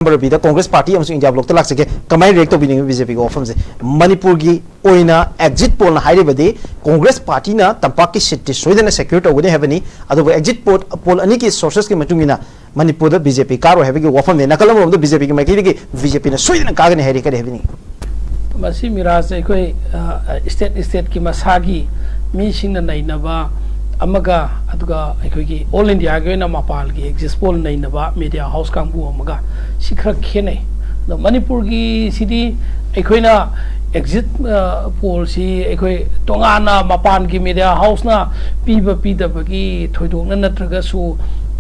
ꯕꯤꯗ Congress party ꯑꯃꯁꯨꯡ India ꯕ꯭ꯂꯣꯛꯇ ꯂꯥꯛꯆꯒꯦ ꯀꯃꯥꯏꯅ ꯔꯤꯑꯦꯛ ꯇꯧꯕꯤꯅꯤꯡꯉꯤ ꯕꯤꯖꯦꯄꯤꯒꯤ ꯋꯥꯐꯝꯁꯦ ꯃꯅꯤꯄꯨꯔꯒꯤ ꯑꯣꯏꯅ ꯑꯦꯛꯖꯤꯠ ꯄꯣꯜꯅ ꯍꯥꯏꯔꯤꯕꯗꯤ ꯀꯣꯡꯒ꯭ꯔꯦꯁ ꯄꯥꯔꯇꯤꯅ ꯇꯝꯄꯥꯛꯀꯤ ꯁꯤꯠꯇꯤ ꯁꯣꯏꯗꯅ ꯁꯦꯀ꯭ꯌꯨꯔ ꯇꯧꯒꯅꯤ ꯍꯥꯏꯕꯅꯤ ꯑꯗꯨꯕꯨ ꯑꯦꯛꯖꯤꯠ ꯄꯣꯜ ꯑꯅꯤꯒꯤ ꯁꯣꯔꯁꯦꯁꯀꯤ ꯃꯇꯨꯡ ꯏꯟꯅ ꯃꯅꯤꯄꯨꯔꯗ ꯕꯤꯖꯦꯄꯤ ꯀꯥꯔꯣꯏ ꯍꯥꯏꯕꯒꯤ ꯋꯥꯐꯝꯅꯤ ꯅꯥꯀꯜ ꯑꯃꯔꯣꯝꯗ ꯕꯤꯖꯦꯄꯤꯒꯤ ꯃꯥꯏꯀꯩꯗꯒꯤ ꯕꯤꯖꯦꯄꯤꯅ ꯁꯣꯏꯗꯅ ꯀꯥꯒꯅꯤ ꯍꯥꯏꯔꯤ ꯀꯔꯤ ꯍꯥꯏꯕꯤꯅꯤꯡꯉꯤ ꯃꯁꯤ ꯃꯤꯔꯥꯖ ꯑꯩꯈꯣꯏ ꯁ꯭ꯇꯦꯠꯀꯤ ꯃꯁꯥꯒꯤ ꯃꯤꯁꯤꯡꯅ ꯅꯩꯅꯕ ꯑꯃꯒ ꯑꯗꯨꯒ ꯑꯩꯈꯣꯏꯒꯤ ꯑꯣꯜ ꯏꯟꯗꯤꯌꯥꯒꯤ ꯑꯣꯏꯅ ꯃꯄꯥꯟꯒꯤ ꯑꯦꯛꯖꯤꯠ ꯄꯣꯜ ꯅꯩꯅꯕ ꯃꯤꯗꯤꯌꯥ ꯍꯥꯎꯁ ꯀꯥꯡꯕꯨ ꯑꯃꯒ ꯁꯤ ꯈꯔ ꯈꯦꯠꯅꯩ ꯑꯗꯣ ꯃꯅꯤꯄꯨꯔꯒꯤ ꯁꯤꯗꯤ ꯑꯩꯈꯣꯏꯅ ꯑꯦꯛꯖꯤꯠ ꯄꯣꯜꯁꯤ ꯑꯩꯈꯣꯏ ꯇꯣꯉꯥꯟꯅ ꯃꯄꯥꯟꯒꯤ ꯃꯤꯗꯤꯌꯥ ꯍꯥꯎꯁꯅ ꯄꯤꯕ ꯄꯤꯗꯕꯒꯤ ꯊꯣꯏꯗꯣꯛꯅ ꯅꯠꯇ꯭ꯔꯒꯁꯨ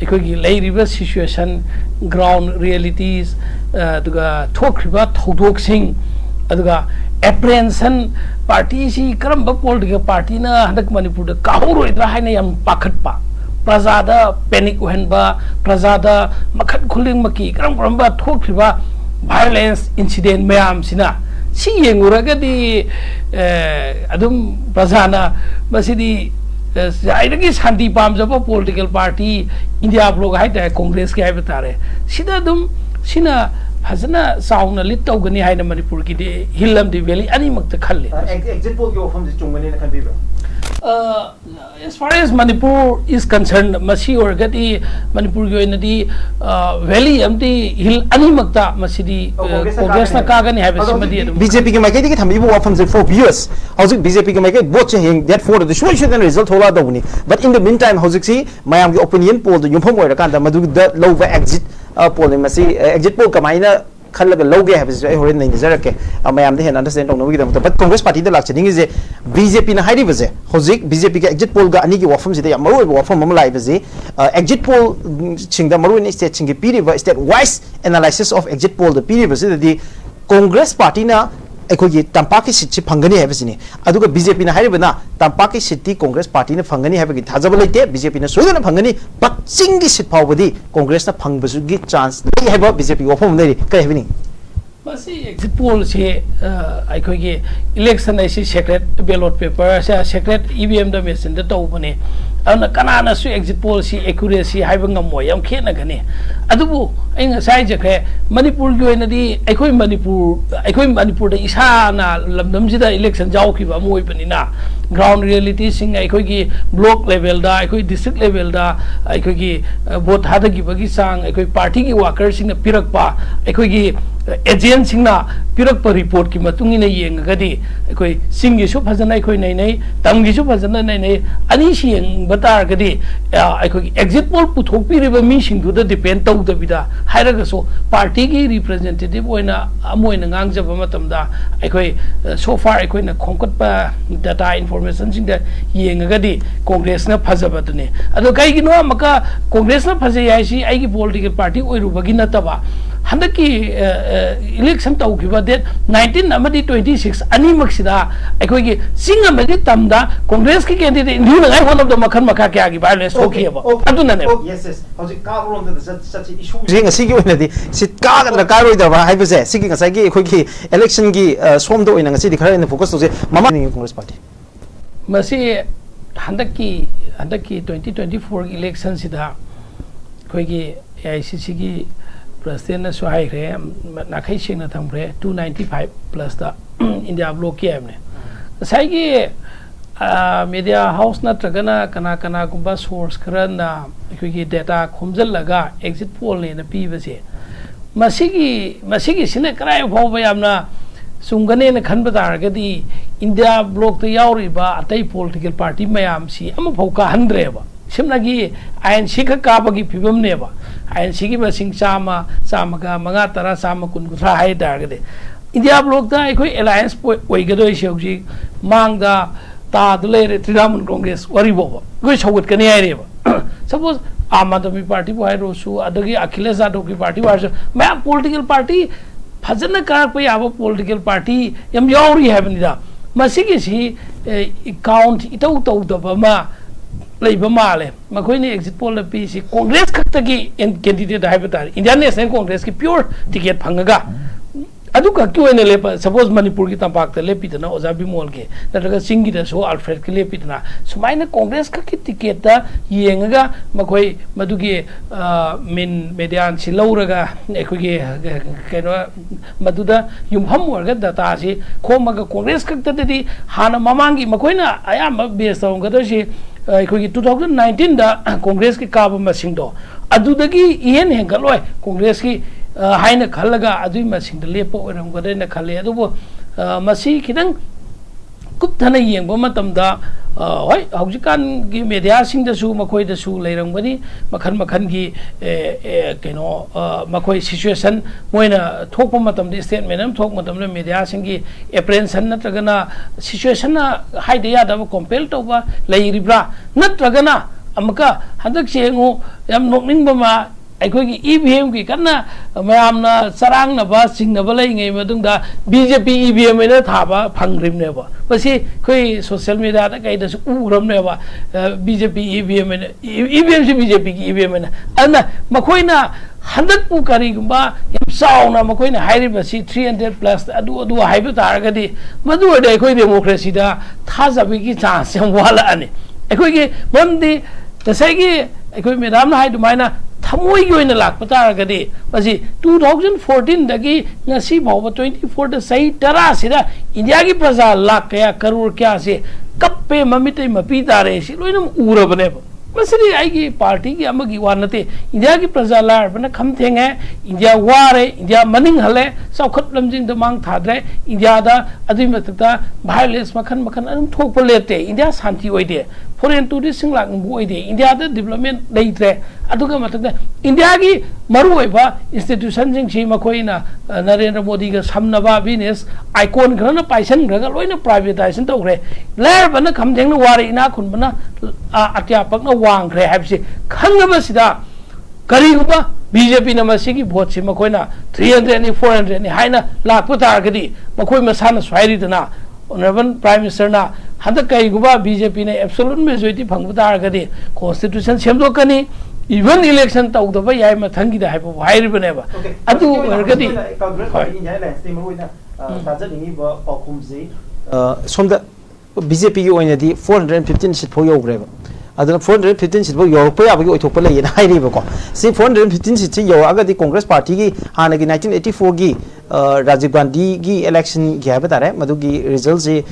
ꯑꯩꯈꯣꯏꯒꯤ ꯂꯩꯔꯤꯕ ꯁꯤꯆꯨꯋꯦꯁꯟ ꯒ꯭ꯔꯥꯎꯟ ꯔꯤꯌꯦꯂꯤꯇꯤꯁ ꯑꯗꯨꯒ ꯊꯣꯛꯈ꯭ꯔꯤꯕ ꯊꯧꯗꯣꯛꯁꯤꯡ ꯑꯗꯨꯒ ꯑꯦꯄ꯭ꯔꯦꯟꯁꯟ ꯄꯥꯔꯇꯤꯁꯤ ꯀꯔꯝꯕ ꯄꯣꯂꯤꯇꯤꯀꯦꯜ ꯄꯥꯔꯇꯤꯅ ꯍꯟꯗꯛ ꯃꯅꯤꯄꯨꯔꯗ ꯀꯥꯍꯧꯔꯣꯏꯗ꯭ꯔꯥ ꯍꯥꯏꯅ ꯌꯥꯝ ꯄꯥꯈꯠꯄ ꯄ꯭ꯔꯖꯥꯗ ꯄꯦꯅꯤꯛ ꯑꯣꯏꯍꯟꯕ ꯄ꯭ꯔꯖꯥꯗ ꯃꯈꯜ ꯈꯨꯗꯤꯡꯃꯛꯀꯤ ꯀꯔꯝꯕ ꯊꯣꯛꯈ꯭ꯔꯤꯕ ꯚꯥꯏꯑꯣꯂꯦꯟꯁ ꯏꯟꯁꯤꯗꯦꯟ ꯃꯌꯥꯝꯁꯤꯅ ꯁꯤ ꯌꯦꯡꯉꯨꯔꯒꯗꯤ ꯑꯗꯨꯝ ꯄ꯭ꯔꯖꯥꯅ ꯃꯁꯤꯗꯤ ꯈ꯭ꯋꯥꯏꯗꯒꯤ ꯁꯥꯟꯇꯤ ꯄꯥꯝꯖꯕ ꯄꯣꯂꯤꯇꯤꯀꯦꯜ ꯄꯥꯔꯇꯤ ꯏꯟꯗꯤꯌꯥ ꯕ꯭ꯂꯣꯛ ꯍꯥꯏꯇꯥꯔꯦ ꯀꯣꯡꯒ꯭ꯔꯦꯁꯀꯤ ꯍꯥꯏꯕ ꯇꯥꯔꯦ ꯁꯤꯗ ꯑꯗꯨꯝ ꯁꯤꯅ ꯐꯖꯅ ꯆꯥꯎꯅ ꯂꯤꯠ ꯇꯧꯒꯅꯤ ꯍꯥꯏꯅ ꯃꯅꯤꯄꯨꯔꯒꯤꯗꯤ ꯍꯤꯜ ꯑꯃꯗꯤ ꯚꯦꯂꯤ ꯑꯅꯤꯃꯛꯇ ꯈꯜꯂꯤ exit ꯄꯣꯜꯒꯤ ꯋꯥꯐꯝꯁꯤ ꯆꯨꯝꯒꯅꯤꯅ ꯈꯟꯕꯤꯕ꯭ꯔꯥ as far as Manipur is concerned masi orgadi Manipur gi oinadi valley amti hill animakta masidi congress na kagani haibasi madi BJP ki maikai ki thamibu wafam se for years hauzik BJP ki maikai vote cheng that for the solution and result thola dawni but in the meantime hauzik si mayam gi opinion poll the yumpham oira kan da madu da low exit poll masi exit poll kamaina खल्लग लौगे है होरें नहीं जरके ma'am हेन understand तौनबी but Congress party लाचनिंगे BJP हाइबे हजिक बीजेपी के एग्जिट पोल अनी वफम से वफम लाइबे एग्जिट पोल मरुन स्टेट पीरीब state wise analysis of exit poll पीरीबी कांग्रेस पार्टी अखोगी तंपाकी सीट से फंगनी है बीजेपी ना तंपाकी सीट कांग्रेस पार्टी ने फंगनी है थाजब लेते बीजेपी ने सोदन फंगनी बट चिंगी सीट फाउबदी कांग्रेस ने फंगबसुगी चांस नहीं है बीजेपी वफम नहीं कई है एग्जिट पोल से अखोगी इलेक्शन ऐसी सेक्रेट बैलेट पेपर से सेक्रेट EVM द मशीन द तौबने अन कनानासु एग्जिट पोल से एक्यूरेसी हाइब ngamo yam khenagane adubu ai ngasai jakhe manipur gi oinadi aikoi manipur da isa na lamdam sida election jaw ki ba moi panina ground reality sing aikoi gi block level da aikoi district level da aikoi gi vote hada gi bagi sang aikoi party gi workers sing na pirak pa aikoi gi agent sing na pirak pa report ki matung ina yengagadi aikoi sing gi su phajana aikoi nei nei tam gi su phajana nei nei ani si yeng बता गदी exit poll पुथोपीरिब मीसिंगदुद depend तौदबिदा हाइरगसो party की representative ओइना अमोइना ngangjab matamda aikoi so far aikoi na khongkatpa data information sing da yengagadi congress na phajabadune ado kai gi no amaka congress na phajai yaisi ai gi political party oirubagi nataba handaki election taukiba date 19 amadi 26 ani maksida aikoi gi sing amadi tamda congress ki candidate indiu na one of the makhan maka kya gi violence hoki ba aduna ne yes yes hauji ka rom da such issue jing asi gi oina di sit ka ga ka roi da ba haibase sigi ngasai gi khoi gi election gi som do oina ngasi di khara ne focus to je mama congress party masi handaki 2024 election sida khoi gi AICC gi president na so hai re na khai sing na thang re 295 plus da india block ki amne sai gi media house na tragana kana gumba source karana ki data khumjal laga exit poll ne na pi base masigi sine krai phawba yamna sungane na khan ba dargadi india block ta yauri ba atai political party mayam si am phawka 100 ba simnagi INC ka kabagi phibam ne ba INC gi masing chama ga manga tara sama kun guthra hai dargade india block ta ekoi alliance oigadoi shauji mangda ta dule Trinamool Congress wari boba goi chawat kani ai ba suppose Aam Aadmi party bo hai rosu adagi Akhilesh Yadav ki party war ma political party phajana karak pa yaba political party yam yauri have ni da masigi si count itau tau da ba ma leiba male makoi ni exit poll la pi si congress khakta ki candidate hai bata Indian National Congress ki pure ticket phangaga अदु का क्यों ने लेप suppose Manipur की तंपाक ते लेपिदना ओजा बिमोल के नत्रगा सिंगी दसो अल्फ्रेड के लेपिदना सुमाइना कांग्रेस का की टिकट ता येंगा मखोई मदुगी मेन मेडियान सि लौरगा एखोगी केनो मदुदा युमहम वर्गा डाटा सि खोमगा कांग्रेस कक्तदि हाना ममांगी मखोइना आयाम बेस तौंगदसि एखोगी 2019 दा कांग्रेस की काब मसिंगदो अदुदगी इहेन हेंगलोय कांग्रेस की हाइना खलगा अदुई मसिंग लेप ओरमगदे खले अदुबो मसी खिदंग कुप्थना येंबो मतमदा होय हौजिकान की मीडिया सिंगदसु मखोइदसु लेरंगबनी मखन मखन की केनो मखोइ सिचुएशन मोइना थोप मतमदे स्टेटमेंट हम थोक मतमदे मीडिया सिंगी एप्रेंशन नत्रगना सिचुएशन हाइदे यादब कंपेल तोबा लेरिब्रा नत्रगना अमका हदक सेंगो याम नोकनिंगबमा अखोगी ईवीएम की कन्ना मयामना सरांगनबा सिंगनबा लेंगे मदुंगा बीजेपी ईवीएम ने थाबा फंग्रिमनेबा बसी कोई सोशल मीडिया दा कइदसु उग्रमनेबा बीजेपी ईवीएम ने ईवीएम से बीजेपी की ईवीएम ने अना मखोइना हंदक पु करिगुंबा यम साउना मखोइना हाइरिबसी 300 प्लस अदु अदु हाइबो तारगदी मदु अदे कोई डेमोक्रेसी दा थाजबी की चांस हम वाला अने अखोगी बंदी तसैगी अखोई मैडम ना हाइ दुमाइना थमोई योइना लाख तारगदी बसी 2014 दगी ngasi भाव 24 द सही तरा सिदा इंडिया की प्रजा लाख कया करोड़ क्या से कप्पे ममिते मपी तारे सि लोइनम उरबने मसरी आइगी पार्टी की अमगी वानते इंडिया की प्रजा लारबना खमथेंग है इंडिया वारे इंडिया मनिंग हले सौखत लमजिंग दमांग थाद्रे इंडिया दा अदि मतता वायलेंस मखन मखन अदुम थोप लेते इंडिया शांति ओइदे फॉरेन टूरिस्ट सिंग लांग बु ओइदे इंडिया दा डेवलपमेंट लेइत्रे अदुगा मतता इंडिया की मरु ओइबा इंस्टीट्यूशन सिंग छि मखोइना नरेंद्र मोदी का समनबा business icon Kharna पाइसन Kharga लोइना privatisation तौरे लारबना खमथेंग वारे इना खुनबना अत्यापक वांग्रे हाबसे खंगबसिदा करिगुबा बीजेपी न मसिगी भोट से मखोइना 300 नि 400 नि हाइना लाखपो तारगदी मखोइ मसाना स्वाइरिदना ऑनरेबल प्राइम मिनिस्टर ना हद करिगुबा बीजेपी ने एब्सोल्यूट मेजॉरिटी फंगबो तारगदी कॉन्स्टिट्यूशन सेमदोकनी इवन इलेक्शन तौदबा याय मथंगी दा हाइबो हाइरिबनेबा अदु वर्गदी कांग्रेस पार्टी इंडिया लाइन्स ते मरोइना ताजनिनि ब पाखुमजे सोमदा बीजेपी की ओइनादी 415 सीट फो योग्रेबा अदुना 415 सीट फो योरप याबगी ओइथोप लेयना हाइरिबको सि 415 सीट से योआगदी कांग्रेस पार्टी की हानगी 1984 की राजीव गांधी की इलेक्शन की हाइबा तारे मदुगी रिजल्ट से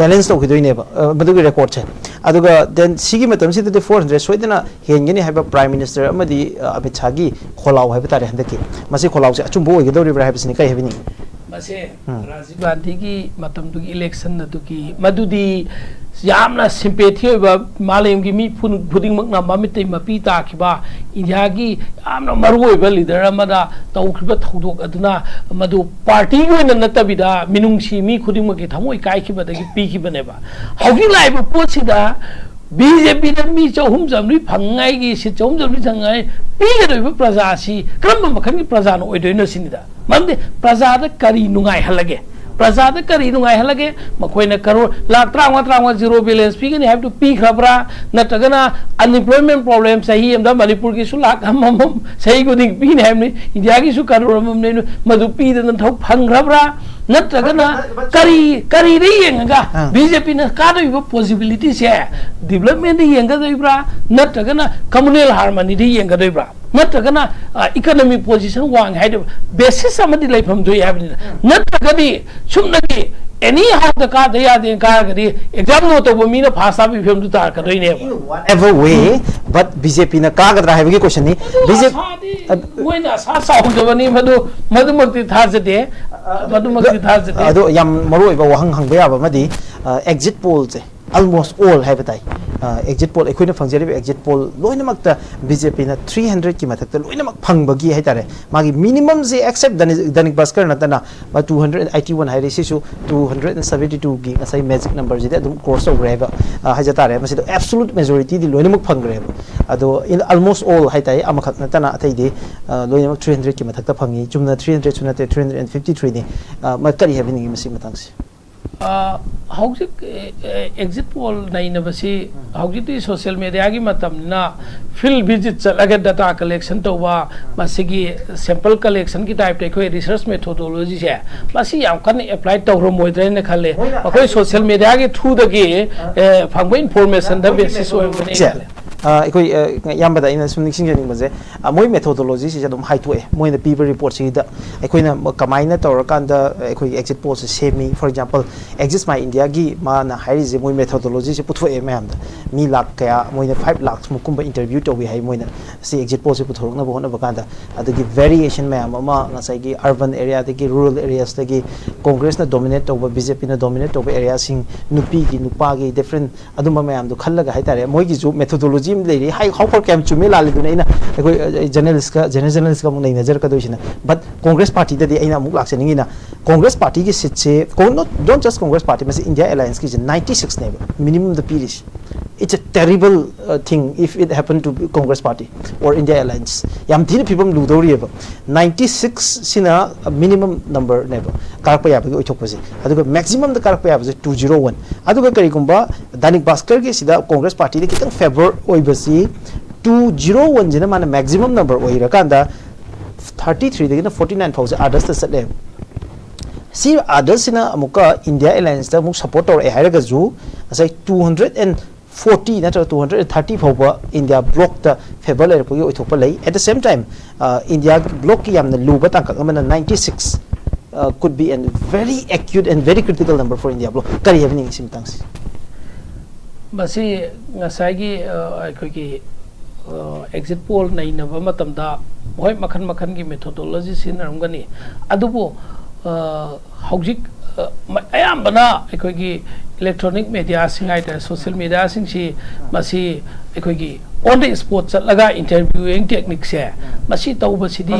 बैलेंस तौखिदोइनेबा मदुगी रिकॉर्ड से अदुगा देन सिगी मतम से 400 सोइदना हेंगनी हाइबा प्राइम मिनिस्टर अमदी अमित शाह की खोलाव हाइबा तारे हंदकी मसे खोलाव से अचुंबो ओइगदौरिब्रा हाइबसिनि कै हाइबिनि मसे राजीव गांधी की मतम दुगी इलेक्शन दुगी मदुदी यामना सिंपेथी होइबा मालेम की मी फुदिंगमकना ममितै मपी ताखिबा इंडिया की यामना मरु होइबा लीडर अमदा तौखिबा थौदोक अदुना मदु पार्टी ओइना नतबिदा मिनुंगसी मी खुदिंगमकि थमोइ काइखिबदगी पीखिबनेबा हौगी लाइबा पोसिदा बीजेपी ने मी चौहुम जमरी फंगाई की सीट चौहुम जमरी संगाई पीगदोइबा प्रजा सी क्रम मखन की प्रजा न ओइदोइनो सिनिदा ममदे प्रजा द करी नुंगाई हलगे प्रजा द करी नुंगाई हलगे मखोइना करोड़ लाख 33 जीरो बैलेंस पीगनी हैव टू पी खबरा नतगना अनएम्प्लॉयमेंट प्रॉब्लम सही एमदा मणिपुर की सु लाख हम सही गुदिंग पीने हैमनी इंडिया की सु करोड़ हमने मधु पीदन थौ फंगखबरा नत्रगना करी रे येंगा बीजेपी ने कादोइबो पॉसिबिलिटी से डेवलपमेंट येंगदोइब्रा नत्रगना कम्युनल हार्मनी रे येंगदोइब्रा नत्रगना इकोनॉमिक पोजीशन वांग हाइद बेसिस अमदि लाइफम दोइ हाबनि नत्रगदि सुमनगी एनी हाउ द का दया दे कारगदि एग्जाम नो तो मीना फासा भी फिल्म दु तार कदोइने व्हाटएवर वे बट बीजेपी ने कागदरा हाइबगी क्वेश्चन नि बीजेपी मोइना सा साउदबनी मधुमक्ति थाजदे मधुमक्ति थाजदे अदो याम मरोइबा वहंग हंगबे याबा मदि एग्जिट पोल से almost all हाइबताई exit poll एखोइना फंगजेरिबे exit poll लोइनमक्ता बीजेपी ना 300 की मथक्ता लोइनमक फंगबगी हाइतारे मागी मिनिमम से एक्सेप्ट दैनिक भास्कर नतना 281 हाइरेसिसु 272 की असै मैजिक नंबर जिदे अदुम क्रॉस ओवरेबा हाइजतारे मसिदो एब्सोल्यूट मेजॉरिटी दि लोइनमक फंगरेबा अदो इन almost all हाइताई अमखक नतना अथैदि लोइनमक 300 की मथक्ता फंगी चुमना 300 सुनते 353 नि मकरी हेबिनि मसि मतंगसि howjik exit poll naina basi howjik ti social media gi matamna field visit chalaga data collection to wa masigi sample collection ki type te khoi research methodology se masi yam kan apply to ro moidre ne khale khoi social media gi through the gi phangba information da basis o ne ꯑꯩꯈꯣꯏ ꯌꯥꯝꯕꯗ ꯑꯩꯅ ꯁꯨꯝ ꯅꯤꯡꯁꯤꯡꯖꯅꯤꯡꯕꯁꯦ ꯃꯣꯏ ꯃꯦꯊꯣꯗꯣꯂꯣꯖꯤꯁꯤꯁꯦ ꯑꯗꯨꯝ ꯍꯥꯏꯗꯣꯛꯑꯦ ꯃꯣꯏꯅ ꯄꯤꯕ ꯔꯤꯄꯣꯔꯠꯁꯤꯗ ꯑꯩꯈꯣꯏꯅ ꯀꯃꯥꯏꯅ ꯇꯧꯔꯀꯥꯟꯗ ꯑꯩꯈꯣꯏꯒꯤ ꯑꯦꯛꯖꯤꯠ ꯄꯣꯜꯁꯦ ꯁꯦꯝꯃꯤ ꯐꯣꯔ ꯑꯦꯛꯖꯥꯝꯄꯜ ꯑꯦꯛꯖꯤꯁ ꯃꯥꯏ ꯏꯟꯗꯤꯌꯥꯒꯤ ꯃꯥꯅ ꯍꯥꯏꯔꯤꯁꯦ ꯃꯣꯏ ꯃꯦꯊꯣꯗꯣꯂꯣꯖꯤꯁꯦ ꯄꯨꯊꯣꯛꯑꯦ ꯃꯌꯥꯝꯗ ꯃꯤ ꯂꯥꯛ ꯀꯌꯥ ꯃꯣꯏꯅ 5 ꯂꯥꯈ ꯃꯨꯛꯀꯨꯝꯕ ꯏꯟꯇꯔꯚ꯭ꯌꯨ ꯇꯧꯋꯤ ꯍꯥꯏ ꯃꯣꯏꯅ ꯁꯤ ꯑꯦꯛꯖꯤꯠ ꯄꯣꯜꯁꯦ ꯄꯨꯊꯣꯔꯛꯅꯕ ꯍꯣꯠꯅꯕ ꯀꯥꯟꯗ ꯑꯗꯒꯤ ꯚꯦꯔꯤꯌꯦꯁꯟ ꯃꯌꯥꯝ ꯑꯃ ꯉꯁꯥꯏꯒꯤ ꯑꯔꯕꯟ ꯑꯦꯔꯤꯌꯥꯗꯒꯤ ꯔꯨꯔꯦꯜ ꯑꯦꯔꯤꯌꯥꯁꯗꯒꯤ ꯀꯣꯡꯒ꯭ꯔꯦꯁꯅ ꯗꯣꯃꯤꯅꯦꯠ ꯇꯧꯕ ꯕꯤꯖꯦꯄꯤꯅ ꯗꯣꯃꯤꯅꯦꯠ ꯇꯧꯕ ꯑꯦꯔꯤꯌꯥꯁꯤꯡ ꯅꯨꯄꯤꯒꯤ ꯅꯨꯄꯥꯒꯤ ꯗꯤꯐꯔꯦꯟ ꯑꯗꯨꯝꯕ ꯃꯌꯥꯝꯗꯣ ꯈꯜꯂꯒ ꯍꯥꯏꯇꯥꯔꯦ ꯃꯣꯏꯒꯤꯁꯨ ꯃꯦꯊꯣꯗꯣꯂꯣꯖꯤ ꯑꯃ ꯂꯩꯔꯤ ꯍꯥꯎ ꯐꯣꯔ ꯀꯌꯥꯝ ꯆꯨꯝꯃꯦ ꯂꯥꯜꯂꯤꯗꯨꯅ ꯑꯩꯅ ꯑꯩꯈꯣꯏ ꯖꯔꯅꯦꯂꯤꯁꯀ ꯑꯃꯨꯛ ꯅꯩꯅꯖꯔꯛꯀꯗꯣꯏꯁꯤꯅ ꯕꯠ ꯀꯣꯡꯒ꯭ꯔꯦꯁ ꯄꯥꯔꯇꯤꯗꯗꯤ ꯑꯩꯅ ꯑꯃꯨꯛ ꯂꯥꯛꯆꯅꯤꯡꯉꯤꯅ ꯀꯣꯡꯒ꯭ꯔꯦꯁ ꯄꯥꯔꯇꯤꯒꯤ ꯁꯤꯠꯁꯦ ꯗꯣꯟꯠ ꯖꯁ ꯀꯣꯡꯒ꯭ꯔꯦꯁ ꯄꯥꯔꯇꯤ ꯃꯁꯤ India ꯑꯦꯂꯥꯏꯟꯁꯀꯤꯁꯦ 96ꯅꯦꯕ ꯃꯤꯅꯤꯃꯝꯗ ꯄꯤꯔꯤꯁꯤ it's a terrible thing if it happened to Congress party or India Alliance yam thina phibam ludorieba 96 sina minimum number never karakpa yabagi oithokpase aduga maximum da karakpa yabase 201 aduga kari gumba danik baskar ge sida Congress party de kitang favor oibasi 201 jina mana maximum number oira kanda 33 de 49 phause others ta satle si others sina amuka India Alliance da muk support or e hairaga ju asai 240 natra 230 phawba India block the favor le pagi oithokpa lei at the same time India block ki yamna luba tangkak amana 96 could be a very acute and very critical number for India block kari happening simtangs basi ngasai gi akhoi ki exit poll nainaba matamda hoi makhan makhan gi methodology sinaramgani adubu hojik ayambana akhoi gi electronic media sing ai social media sing si masi akhoi gi on the spot chalaga interviewing technique se masi tauba sidi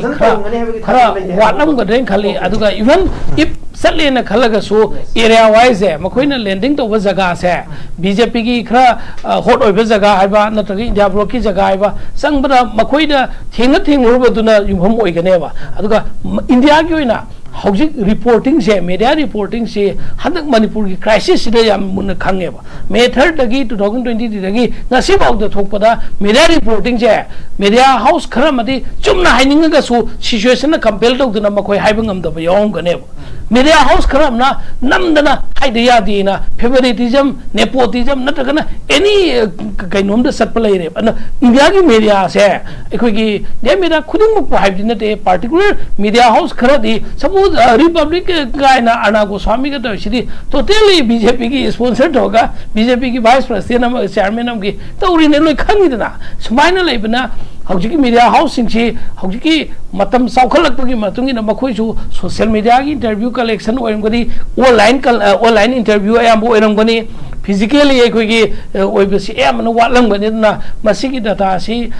khara watam gadren khali aduga even if satlena khalaga so area wise makoina landing to jaga se BJP gi khara hot oiba jaga haiba natragi India block ki jaga haiba sangbada makoida thenga duna yumham oigane ba aduga India gi oina hojik reporting se media reporting se hadak Manipur ki crisis sida yam mun khange ba May 3rd dagi 2020 dagi ngasi baw da thokpada media reporting se media house khara madi chumna haininga ga su situation na compel tawduna makoi haibangam da ba yong gane ba media house khara na namdana haide ya dina favoritism nepotism natagana any kainom da satpa lai re ana India ki media se ekoi ki de media khuding muk haibdi na te particular media house khara di Republic guy na Anna Goswami ka to sidi totally BJP ki sponsored hoga BJP ki vice president am chairman am ki tawri ne loi khani dana sumaina leibna hojiki media house sing chi hojiki matam saukhalak gi matungi na makhoi su social media ki interview collection oiram gadi online interview ayam oiram gani physically ekoi gi oibasi am na watlang bani na masigi data si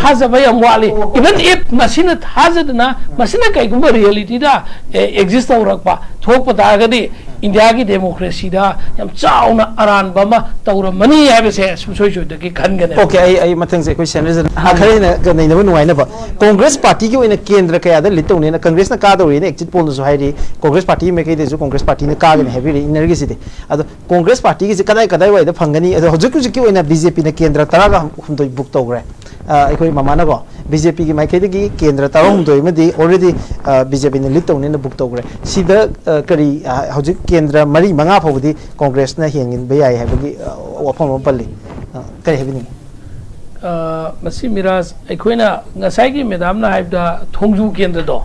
haza bayam wali even if masina hazadna masina kai gumba reality da exist aurakpa thokpa da gadi India ki democracy da yam chauna aran bama tawra mani habese soi da ki khan gane okay ai mathang se question is khare na ganai na nuai na ba Congress party ki oina kendra kaya da litau ne na Congress na ka da ne exit poll so hairi Congress party me kai de so Congress party na ka gane heavy energy side ado Congress party ki kadai wai da phangani ado hojik ki oina BJP na kendra taraga humdoi book tawre ekoi mamana ko BJP ki maikei gi kendra tarom doi madi already BJP ne lit tawne na book tawre sida kari hojik kendra mari manga phawdi Congress na hengin bayai habagi wafam palli kari habini masi miras ekoina ngasai gi madam na haibda thongju kendra do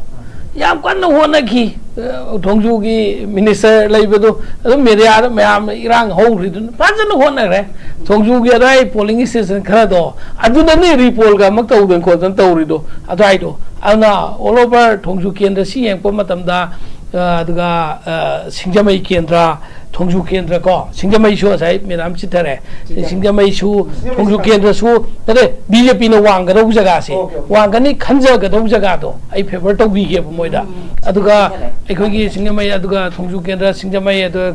yam kan hona ki thongju gi minister leibado adu media mayam irang hongri dun pajan hona re thongju gi rai polling station khara do adu na ne report ga mak tawden ko dan tawri do adai do ana all over thongju kendra si yang po matam da aduga singjamai kendra thongju kendra ko singjamai shu sai madam chithare singjamai shu thongju kendra su tare BJP na wang ga do jaga se wang ga ni khanja ga do jaga do ai favor to bi ge moida aduga akhoi gi singjamai aduga thongju kendra singjamai adu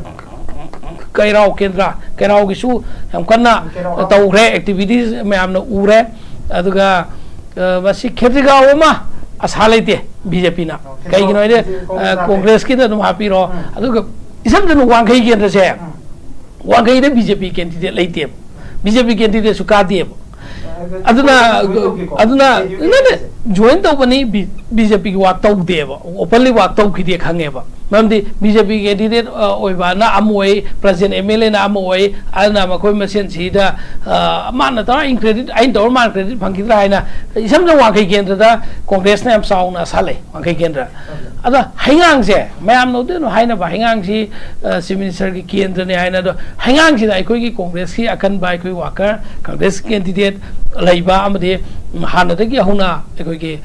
kairao kendra kairao gi su yam kanna tawre activities mayam na ure aduga basi khetiga oma asalaite BJP na kai gi noide Congress ki da dum happy ro aduga isam janu wangkai kendra se wangkai de BJP candidate laite BJP candidate su ka de aduna join to bani BJP ki wa to de ba openly wa to ki de khange ba mamdi BJP candidate oiba na amoi president MLA na amoi ana ma khoi masen sida man ta in credit ain dor man credit phangki ra na isam jang wa kai kendra da congress na am saung na sale wa kai kendra ada hangang se mayam no de no haina ba hangang si chief minister ki kendra ne haina do hangang si dai khoi ki congress ki akan bai khoi waka congress candidate laiba amade hana da ki huna khoi ki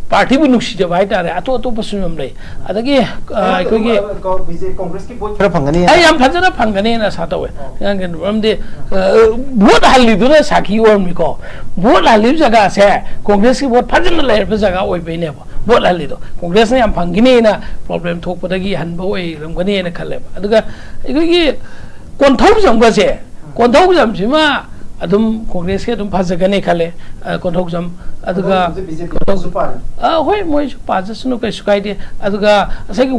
party bu nuksi de bai ta re ato ato pasum lai adagi khoi ki congress ki vote phangani ai am phajana phangani na sa to yang gen ramde vote halli du na sakhi or mi ko vote halli jaga se congress ki vote phajana lai pa jaga oi be ne ba vote halli do congress ne am phangini na problem thok padagi han bo oi ram gani na khalle aduga khoi ki kon thau jam ga se kon thau jam sima adum congress ke adum phajagane khale kon thau jam aduga hoi moi pa jasnu kai sukai de aduga asai ki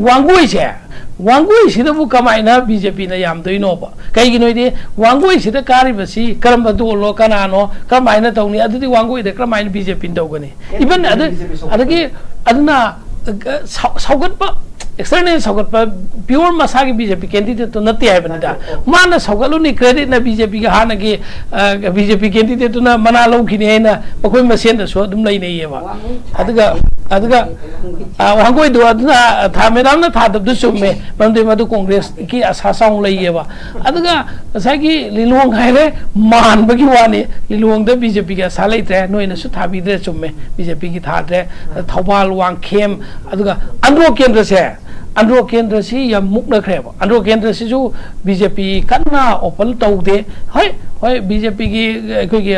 wangoi sida bu kamai na BJP na yam doi no ba kai gi noi de wangoi sida kari basi karam badu lo kana no kamai na tawni adudi wangoi de kamai na BJP daw gani even adagi aduna saugat pa external saugat pa pure masa ki BJP candidate to nati hai banida mana saugalu ni credit na BJP ga hana ki BJP candidate to na mana lo ki ne na pakoi masen da so dum lai nei ye ba aduga wangoi do aduna tha medam na tha dab du summe mamde madu congress ki asa saung lai ye ba aduga sa ki lilong hai re man ba ki wani lilong da BJP ga sa lai tre noi na su tha bi de summe BJP ki tha tre thawal wang khem aduga andro kendra se andro kendra si yam muk na khre ba andro kendra si ju BJP kanna opal tau de hoi BJP ki khoi ki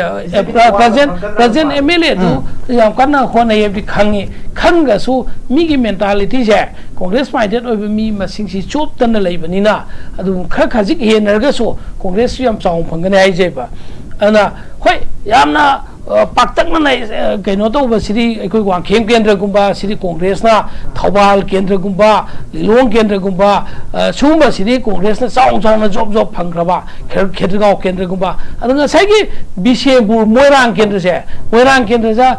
president MLA tu yam kanna khona ye bi khangi khanga su mi gi mentality se congress minded oi mi masing si chop tan lai bani na adu kha khajik he nar ga so congress yam chaung phangane ai je ba ana hoi yamna paktak na nai kaino to ba siri ekoi wang khem kendra gumba siri congress na thawal kendra gumba lilong kendra gumba sumba siri congress na chaung na job phangraba khergao kendra gumba adanga saigi bisepur moirang kendra se moirang kendra ja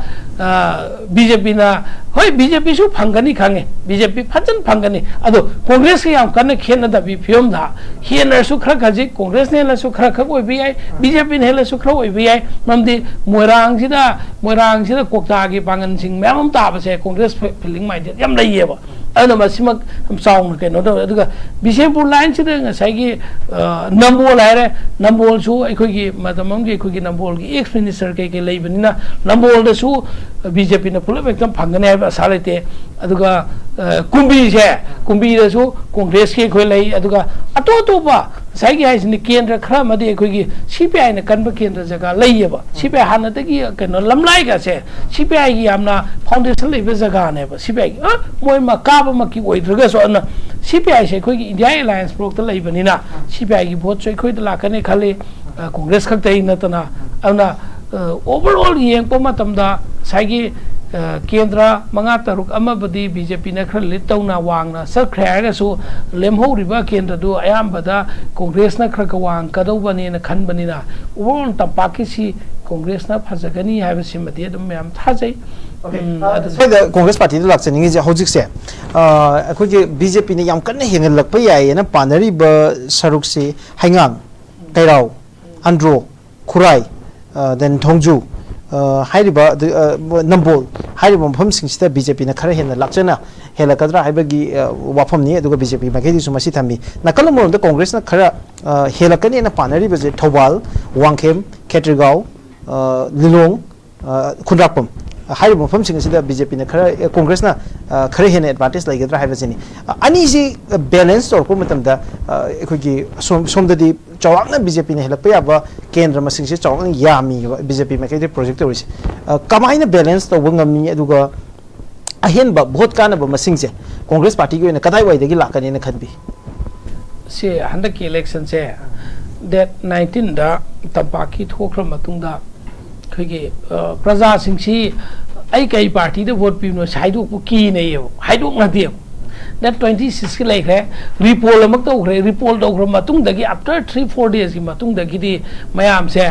BJP na hoi BJP su phangani khange BJP phajan phangani ado congress ki yam kan khen da bi phiom da khen su khra khaji congress ne la su khra khak oi bi ai BJP ne la su khra oi bi ai mamdi moirang sida kokta gi pangan sing memam ta ba se congress feeling minded yam lai ye ba ana masimak saung ke no do aduga bisepur line sida ngasai gi nambol lai re nambol su ekhoi gi madamam gi ekhoi gi nambol gi ex minister ke lei bani na nambol da su BJP na pulap ekdam phangane ba salete aduga kumbi da su congress ke khoi lei aduga ato ba sai gi hai ni kendra khra ma de ekhoi gi CPI na kanba kendra jaga lei ba CPI hana de gi keno lamlai ga se CPI gi amna foundation lei ba jaga ne ba CPI gi moi ma ka ba ma ki oi draga so na CPI se khoi gi India Alliance Pro ta lei bani na CPI gi vote choi khoi da la kane khale congress khak tai na tana amna overall yeng pa matamda saigi kendra manga taruk ama badi BJP na khra lit tawna wangna sakhrya ga su lemho riba kendra du ayam bada congress na khra ka wang kadau bani na khan bani na overall tampaki si congress na phajagani ha ba simati dum yam thajai so the congress party the lakchani ngi hojik se akhoi ge BJP ne yam kan hengal lak pa yai na panari ba saruk se haingang kairau andro khurai then thongju hairiba nambol hairiba pham sing sita BJP na khara hena lakchana hela kadra haibagi wafam ni aduga BJP ma kedi sumasi thami nakal mo the congress na khara hela kani na panari baje thawal wangkhem khetrigao lilong khunrapam hairiba pham sing sita BJP na khara congress na khara hena advantage lai gadra haibajini ani si balance or ko matam da ekhoi somdadi chawang BJP ne help ya ba kendra masing se chawang yami BJP ma kai project ori kamai na balance to wangam aduga ahen ba vote kana ba masing se congress party ko na kadai wai degi lakani na khanbi se handa ki election se that 19 da tapaki thokra matung da khige praja sing si ai kai party de vote pi no saiduk ki nei haiduk na de that 26 ki laikre report amak tawre report tawre matung dagi after 3-4 days ki matung dagi di mayam se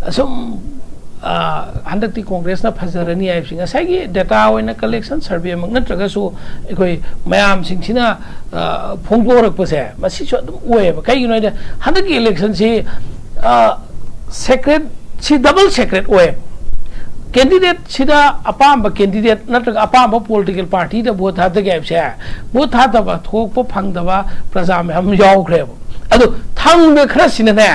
asum handakti congress na phazarani ai singa sagi data oina collection survey mak natraga su ekoi mayam sing sina phongdorak pase masi chu adum oe ba kai gino de handaki election si secret si double secret oe candidate sida apamba candidate natraga apamba political party da vote ha da gap se vote ha da ba thok po phang da ba praja me ham yaw khre adu thang me khra sina ne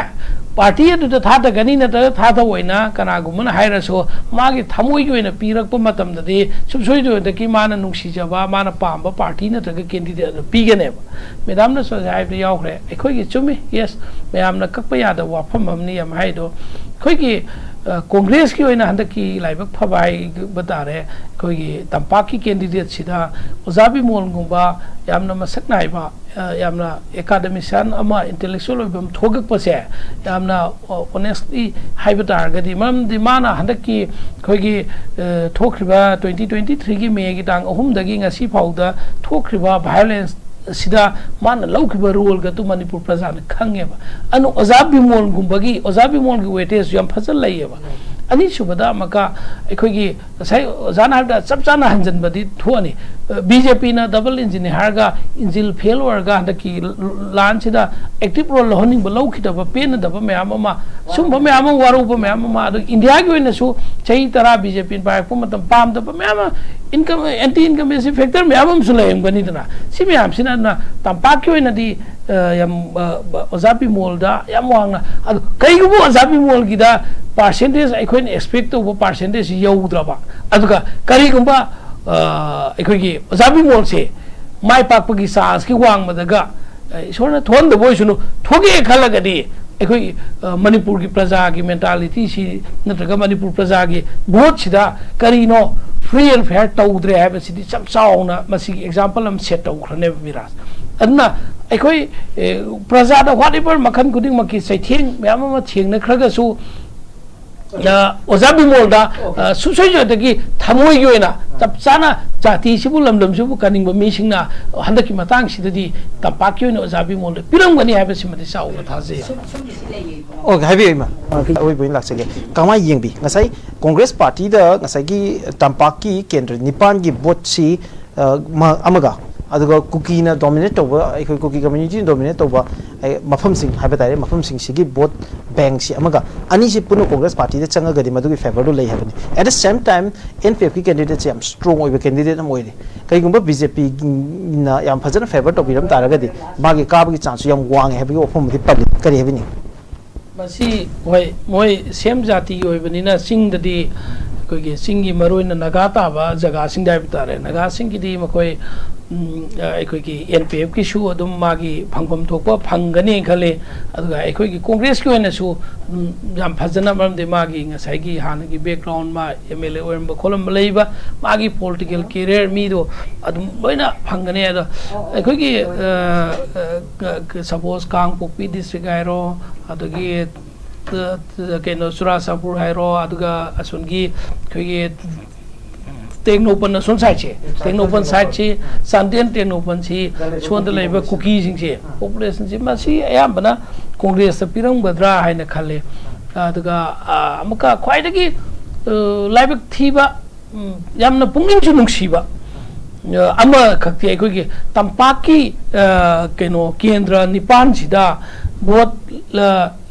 party adu da tha da gani na da tha da oina kana gum na haira so magi thamoi gi oina pirak pa matam da de sub soi do da ki mana nungsi jaba mana pamba party na da candidate da pi gane ba madam na so jai da yaw khre ekhoi gi chumi yes mayam na kak pa ya da wa pham am ni am hai do khoi gi Congress ki oina handaki laibak phabai batare koi tampaki candidate sida ozabi molngumba yamna masak naiba yamna academician ama intellectual obam thogak pase yamna honestly haibatar gadi mam di mana handaki koi gi thokriba 2023 gi me gi tang ahum dagi ngasi phauda thokriba violence sida man laukiba role ga tu manipur praja na khangeba anu ozabi mol gumbagi ozabi mol gi weightage yam phajal laiyeba ani subada maka ekhoi gi sai ozana da chap chana hanjan badi thuani BJP na double engineer ga injil failure ga handaki lan sida active role honing ba laukita ba pen da ba mayam ma sum ba mayam waru ba mayam ma india gi oina su chai tara BJP ba ko matam pam da ba mayam income anti income factor mayam su layeng bani dana si mayam sina na tampak ki oina di yam ozabi mol da yam wang adu kai gu ozabi mol gi da percentage ekhoi expect to percentage yaudraba aduga kari gumba ekhoi gi ozabi mol se mai pak pagi chance ki wang madaga isona thon da boy sunu thoge khalaga di ekhoi manipur gi praja gi mentality si natraga manipur praja gi vote sida kari no free and fair tawdre have sidi chap chauna masi example am set taw khrane miras adna ekhoi praja da whatever makhan kuding maki saitheng myam ma theng na khraga su ozabi molda susoi jo dagi thamoi gi oina chap chana jati sibu lamdam sibu kaning ba mi singna handaki matang sidadi tapak gi oina ozabi molda piram gani have simati sau ga thaje oh haibi ma oi boin laksege kama yengbi ngasai congress party da ngasai gi tapak ki kendra nipan gi vote si amaga aduga cookie na dominate toba ekhoi cookie community dominate toba mafam sing haibetare mafam sing sigi vote bank si amaga ani si puno congress party de changa gadi madu gi favor do lei habani at the same time npf ki candidate am strong oibe candidate am oire kai gumba bjp na yam phajana favor to biram taragadi bagi ka bagi chance yam wang habi ofom di public kari habini masi hoi moi sem jati oibani na sing dadi koi ge singi maroina naga ta ba jaga sing dai bitare naga sing ki di makoi ekhoi ki npf ki su adum magi phangpam thokpa phangani khale aduga ekhoi ki congress ki oina su jam phajana maram de magi ngasai gi han gi background ma mla oim ba kholam leiba magi political career mi do adum loina phangani ado ekhoi ki suppose kang pokpi district airo adugi keno surasapur hairo aduga asungi khoi technopen na son side che technopen side che sandian technopen chi sonda leiba cookie sing che population chi ma si ayambana congress pirang badra haina khale aduga amaka khwai dagi laibak thiba yamna pungning chu nungsiba ama khakti ai gi tampaki keno kendra nipan sida vote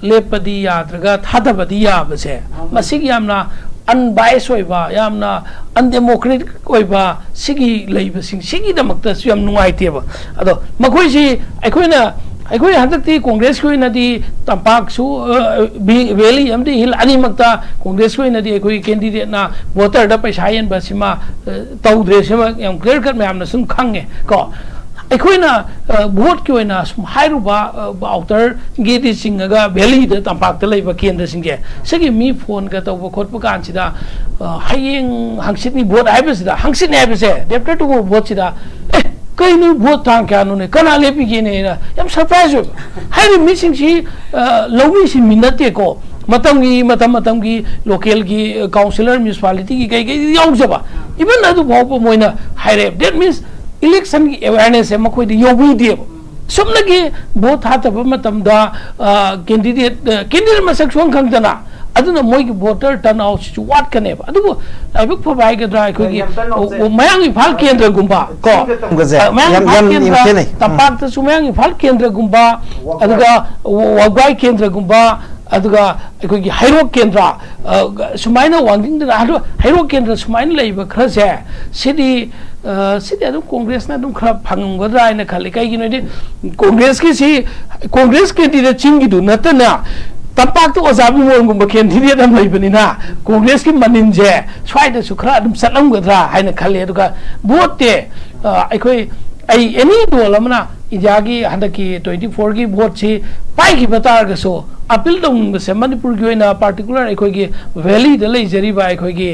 lepadi yadraga thadabadi yabase masigi yamna unbiased oiba yamna undemocratic oiba sigi leiba sing sigi damakta su yam nuaiteba ado makoi si aikoi handakti congress ko inadi tampak su valley amdi hill ani makta congress ko inadi aikoi candidate na voter da paisa yen basima tawdre sema yam clear cut mayam na sum khange ko aikoina vote ki oina hairuba outer gate singaga valley da tampak da leiba kendra singge sagi mi phone ga taw khotpa kan sida hayeng hangsit ni vote ai basida hangsit ne base deputy to vote sida kai ni vote tang kya no ne kana lepi ge ne yam surprise hai mi sing si lowi si minate ko matam gi local gi councillor municipality gi kai yaung jaba even adu bhau moina high rep that means election की awareness है मकोई योगी देव सुमन की vote हाथब मतमदा candidate मसक सों खंगदना अदुना मोई की voter turnout सु वाट कनेब अदुबो आइबुक फबाइगद्रा अखोगी मयांग इफाल केंद्र गुंबा को मयांग केंद्र तपाक त सुमयांग इफाल केंद्र गुंबा अदुगा वागवाई केंद्र गुंबा अदुगा अखोगी हाइरो केंद्र सुमाइना वांगिंग द हाइरो केंद्र सुमाइना लेब खरसे सिटी सिटी अदुम कांग्रेस ना अदुम खरा फंगगद्रा आइना खाली काइगिनो कांग्रेस की सी कांग्रेस कैंडिडेट चिंगी दु नतना तपाक तो ओजाबी मोरगुम कैंडिडेट हम लेबनिना कांग्रेस की मनिनजे स्वाइद सुखरा अदुम सलमगद्रा हाइना खाली अदुगा वोटे अखोई एनी दोल अमना इजागी हदकी 24 की वोट सी पाई बतारगसो अपील तौनबसे मणिपुर की ओइना पार्टिकुलर अखोगी वैली द लेजरीबा अखोगी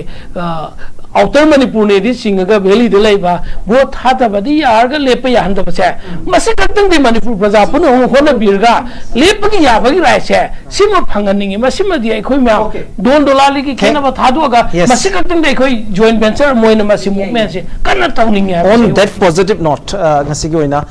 आउटर मणिपुर ने सिंगगा वैली द लेबा वोट हातबदी यारगा लेप याहंदबसे मसे कतंग दे मणिपुर प्रजा पुन होना बिरगा लेपगी याबगी राइसे सिम फंगनिंगे मसिमदी अखोई म्या दोन डॉलर की खेनबा थादोगा मसे कतंग दे अखोई जॉइंट वेंचर मोइना मसि मूवमेंट से कन्ना तौनिंगे on that positive note ngasi ki oina